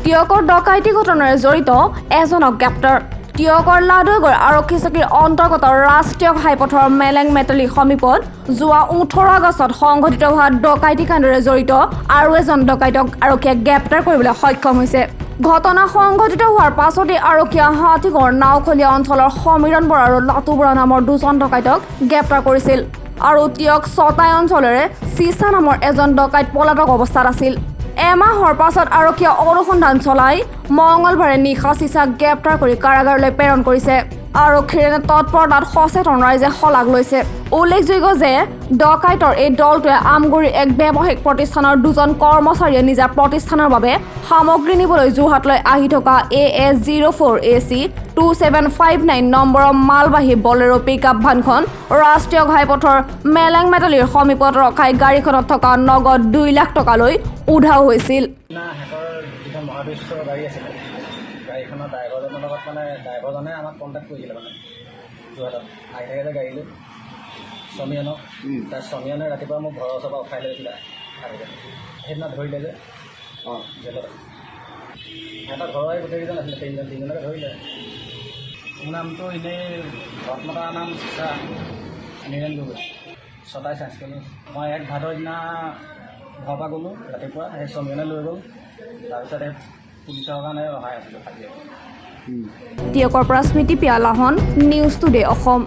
টিয়কৰ ডকাইতি ঘটনাৰে জড়িত এজনক গ্ৰেপ্তাৰ। টিয়কৰ লাডুগড় আৰক্ষী চকীৰ অন্তৰ্গত ৰাষ্ট্ৰীয় ঘাইপথৰ মেলেং মেটলি সমীপত যোৱা 18 আগষ্টত সংঘটিত হোৱা ডকাইতি কাণ্ডৰে জড়িত আৰু এজন ডকাইতক আৰক্ষীয়ে গ্ৰেপ্তাৰ কৰিবলৈ সক্ষম হৈছে। ঘটনা সংঘটিত হোৱাৰ পাছতে আৰক্ষীয়ে হাতীগড় নাওখলীয়া অঞ্চলৰ সমীৰণ বৰা আৰু লাটু বৰা নামৰ দুজন ডকাইতক গ্ৰেপ্তাৰ কৰিছিল আৰু টিয়ক ছটাই অঞ্চলৰে চিচা নামৰ এজন ডকাইত পলাতক অৱস্থাত আছিল। এমাহৰ পাছত আৰক্ষীয়ে অনুসন্ধান চলাই মঙলবাৰে নিশা চিচাক গ্ৰেপ্তাৰ কৰি কাৰাগাৰলৈ প্ৰেৰণ কৰিছে। আৰক্ষীৰ তৎপৰতাত সচেতন ৰাইজে শলাগ লৈছে। উল্লেখযোগ্য যে ডকাইতৰ এই দলটোৱে আমগুৰিৰ এক ব্যৱসায়িক প্ৰতিষ্ঠানৰ দুজন কৰ্মচাৰীয়ে নিজা প্ৰতিষ্ঠানৰ বাবে সামগ্ৰী নিবলৈ যোৰহাটলৈ আহি থকা AS04 AC 2759 নম্বৰৰ মালবাহী বলেৰো পিকআপ ভানখন ৰাষ্ট্ৰীয় ঘাইপথৰ মেলেং মেটলিৰ সমীপত ৰখাই গাড়ীখনত থকা নগদ 2 লাখ টকালৈ উধাও হৈছিল। গাড়ীখনৰ ড্ৰাইভাৰজনৰ লগত ড্ৰাইভাৰজনে আমাক কণ্টেক্ট কৰিছিলে যোৰহাটত আহি থাকে যে গাড়ী লৈ সমীয়নক তাৰ সমীয়নে ৰাতিপুৱা মোক ঘৰৰ ওচৰৰ পৰা উঠাই লৈছিলে সেইদিনা ধৰিলে যে জেলত সিহঁতৰ ঘৰৰে গোটেইকেইজন আছিলে তিনিজনকে ধৰিলে। মোৰ নামটো এনেই ৰত্নতাৰ নাম চিচা নিৰেণ গগৈ ছটাই চাইন্স কলেজ। মই 1 ভাদৰ দিনা ঘৰৰ পৰা গ'লোঁ ৰাতিপুৱা সেই সমীয়নে লৈ গ'ল। তাৰপিছত এই পুলিচৰ কাৰণে ৰখাই আছিলোঁ। টিয়কৰ পৰা স্মৃতি পিয়া লাহন, নিউজ টুডে অসম।